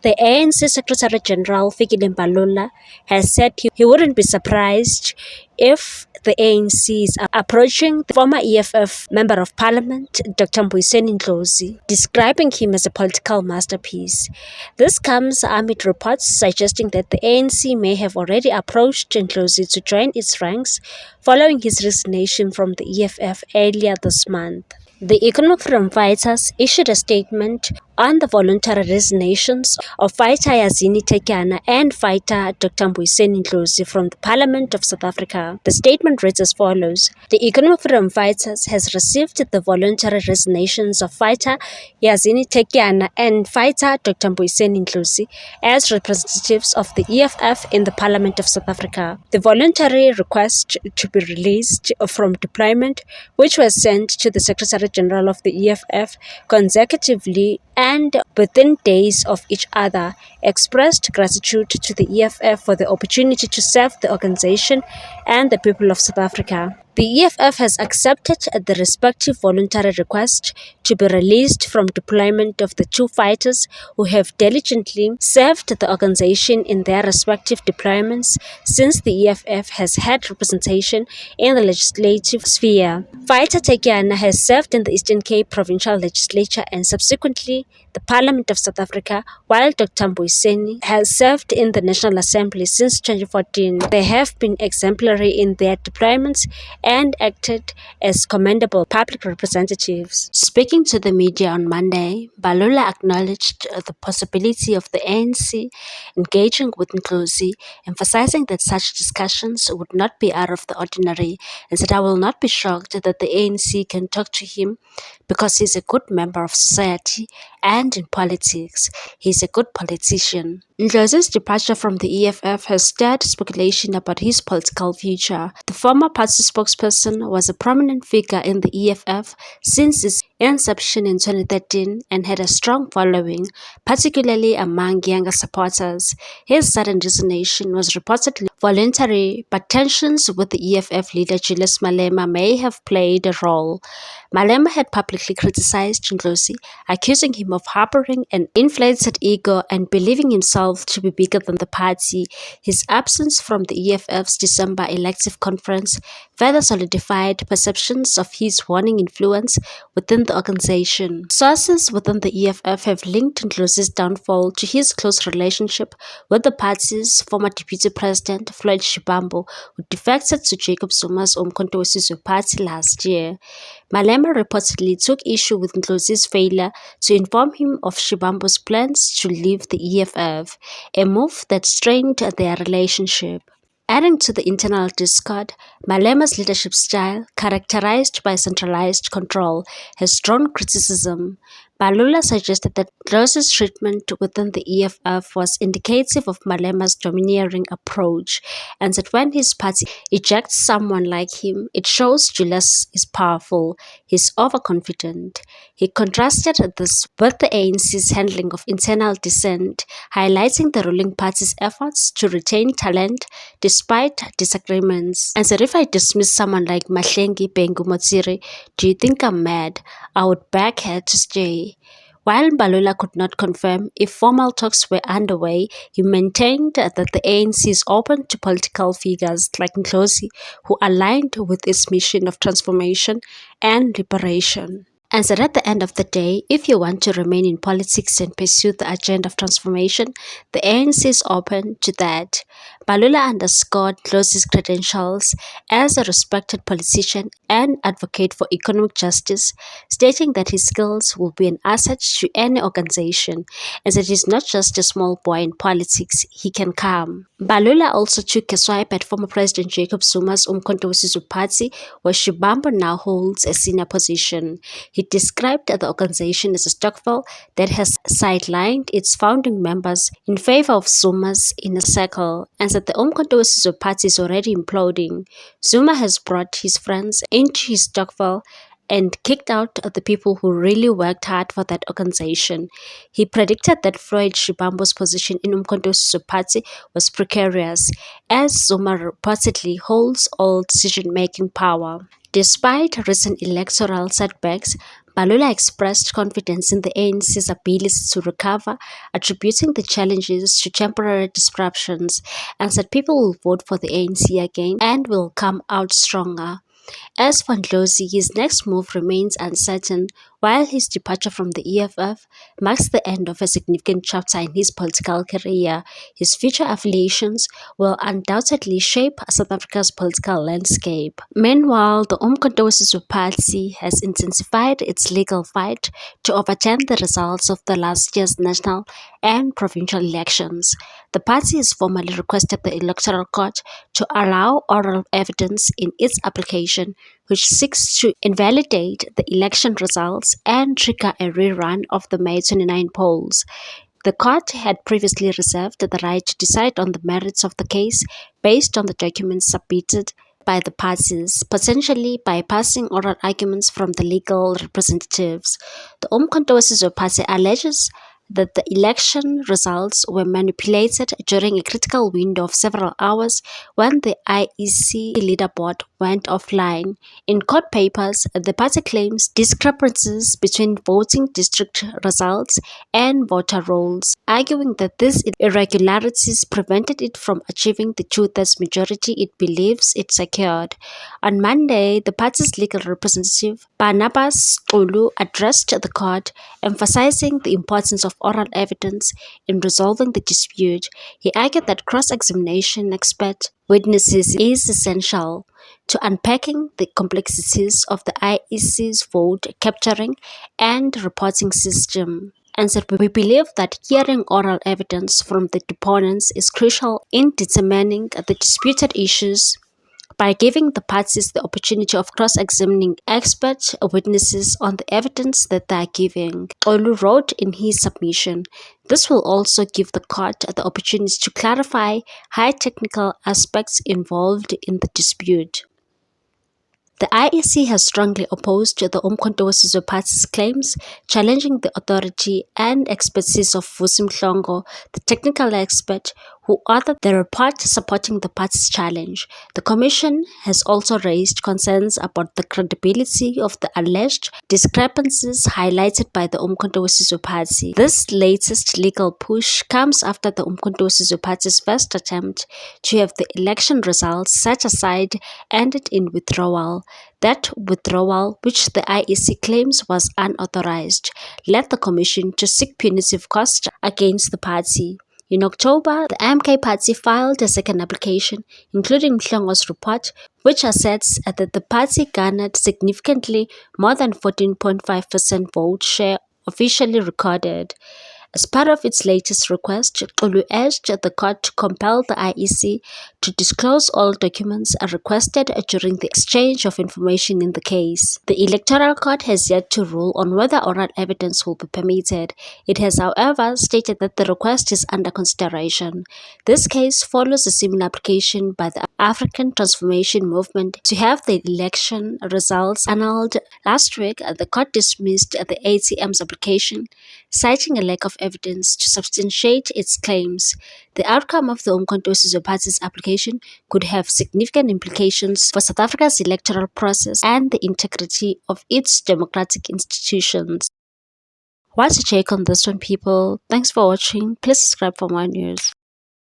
The ANC Secretary General Fikile Mbalula has said he wouldn't be surprised if the ANC is approaching the former EFF Member of Parliament, Dr. Mbuyiseni Ndlozi, describing him as a political masterpiece. This comes amid reports suggesting that the ANC may have already approached Ndlozi to join its ranks following his resignation from the EFF earlier this month. The Economic Freedom Fighters issued a statement on the voluntary resignations of fighter Yazini Tekiana and fighter Dr. Mbuyiseni Ndlozi from the Parliament of South Africa. The statement reads as follows: The Economic Freedom Fighters has received the voluntary resignations of fighter Yazini Tekiana and fighter Dr. Mbuyiseni Ndlozi as representatives of the EFF in the Parliament of South Africa. The voluntary request to be released from deployment, which was sent to the Secretary General of the EFF consecutively and within days of each other, expressed gratitude to the EFF for the opportunity to serve the organization and the people of South Africa. The EFF has accepted the respective voluntary request to be released from deployment of the two fighters who have diligently served the organization in their respective deployments since the EFF has had representation in the legislative sphere. Fighter Tekiana has served in the Eastern Cape Provincial Legislature and subsequently the Parliament of South Africa, while Dr. Mbuyiseni has served in the National Assembly since 2014. They have been exemplary in their deployments and acted as commendable public representatives. Speaking to the media on Monday, Mbalula acknowledged the possibility of the ANC engaging with Ndlozi, emphasizing that such discussions would not be out of the ordinary, and said, "I will not be shocked that the ANC can talk to him because he's a good member of society and in politics. He's a good politician." Ndlozi's departure from the EFF has stirred speculation about his political future. The former party spokesperson was a prominent figure in the EFF since its inception in 2013 and had a strong following, particularly among younger supporters. His sudden resignation was reportedly voluntary, but tensions with the EFF leader Julius Malema may have played a role. Malema had publicly criticized Ndlozi, accusing him of harboring an inflated ego and believing himself to be bigger than the party. His absence from the EFF's December elective conference further solidified perceptions of his waning influence within the organization. Sources within the EFF have linked Ndlozi's downfall to his close relationship with the party's former deputy president, Floyd Shivambu, who defected to Jacob Zuma's Umkhonto weSizwe party last year. Malema reportedly took issue with Ndlozi's failure to inform him of Shivambu's plans to leave the EFF, a move that strained their relationship. Adding to the internal discord, Malema's leadership style, characterized by centralized control, has drawn criticism. Mbalula suggested that Ndlozi's treatment within the EFF was indicative of Malema's domineering approach, and that when his party ejects someone like him, it shows Julius is powerful, he's overconfident. He contrasted this with the ANC's handling of internal dissent, highlighting the ruling party's efforts to retain talent despite disagreements. And said, "If I dismiss someone like Mahlengi Bhengu Motsiri, do you think I'm mad? I would beg her to stay." While Mbalula could not confirm if formal talks were underway, he maintained that the ANC is open to political figures like Ndlozi who aligned with its mission of transformation and liberation. And said at the end of the day, if you want to remain in politics and pursue the agenda of transformation, the ANC is open to that. Mbalula underscored Ndlozi's credentials as a respected politician and advocate for economic justice, stating that his skills will be an asset to any organization, and that he's not just a small boy in politics, he can come. Mbalula also took a swipe at former President Jacob Zuma's Umkhonto weSizwe party, where Shivambu now holds a senior position. He described the organization as a stokvel that has sidelined its founding members in favor of Zuma's inner circle, and that the Umkhonto weSizwe party is already imploding. Zuma has brought his friends into his stokvel and kicked out the people who really worked hard for that organization. He predicted that Floyd Shivambu's position in Umkhonto weSizwe party was precarious, as Zuma reportedly holds all decision-making power. Despite recent electoral setbacks, Balula expressed confidence in the ANC's ability to recover, attributing the challenges to temporary disruptions, and said people will vote for the ANC again and will come out stronger. As for Ndlozi, his next move remains uncertain, while his departure from the EFF marks the end of a significant chapter in his political career. His future affiliations will undoubtedly shape South Africa's political landscape. Meanwhile, the Umkhonto weSizwe Party has intensified its legal fight to overturn the results of the last year's national and provincial elections. The party has formally requested the Electoral Court to allow oral evidence in its application, which seeks to invalidate the election results and trigger a rerun of the May 29 polls. The court had previously reserved the right to decide on the merits of the case based on the documents submitted by the parties, potentially bypassing oral arguments from the legal representatives. The Umkhonto weSizwe Party alleges that the election results were manipulated during a critical window of several hours when the IEC leaderboard went offline. In court papers, the party claims discrepancies between voting district results and voter rolls, arguing that these irregularities prevented it from achieving the two-thirds majority it believes it secured. On Monday, the party's legal representative, Barnabas Xulu, addressed the court, emphasizing the importance of oral evidence in resolving the dispute. He argued that cross-examination expert witnesses is essential to unpacking the complexities of the IEC's vote capturing and reporting system, and said we believe that hearing oral evidence from the deponents is crucial in determining the disputed issues by giving the parties the opportunity of cross-examining expert witnesses on the evidence that they are giving. Xulu wrote in his submission, this will also give the court the opportunity to clarify high technical aspects involved in the dispute. The IEC has strongly opposed the Umkhonto weSizwe Party's claims, challenging the authority and expertise of Vusi Mhlongo, the technical expert who authored the report supporting the party's challenge. The commission has also raised concerns about the credibility of the alleged discrepancies highlighted by the Umkhonto weSizwe Party. This latest legal push comes after the Umkhonto weSizwe Party's first attempt to have the election results set aside ended in withdrawal. That withdrawal, which the IEC claims was unauthorized, led the commission to seek punitive costs against the party. In October, the MK party filed a second application, including Mhlongo's report, which asserts that the party garnered significantly more than 14.5% vote share officially recorded. As part of its latest request, Xulu urged the court to compel the IEC to disclose all documents requested during the exchange of information in the case. The Electoral Court has yet to rule on whether oral evidence will be permitted. It has, however, stated that the request is under consideration. This case follows a similar application by the African Transformation Movement to have the election results annulled. Last week, the court dismissed the ATM's application, citing a lack of evidence to substantiate its claims. The outcome of the Umkhonto weSizwe Party's application could have significant implications for South Africa's electoral process and the integrity of its democratic institutions. What's your take on this one, people? Thanks for watching. Please subscribe for more news.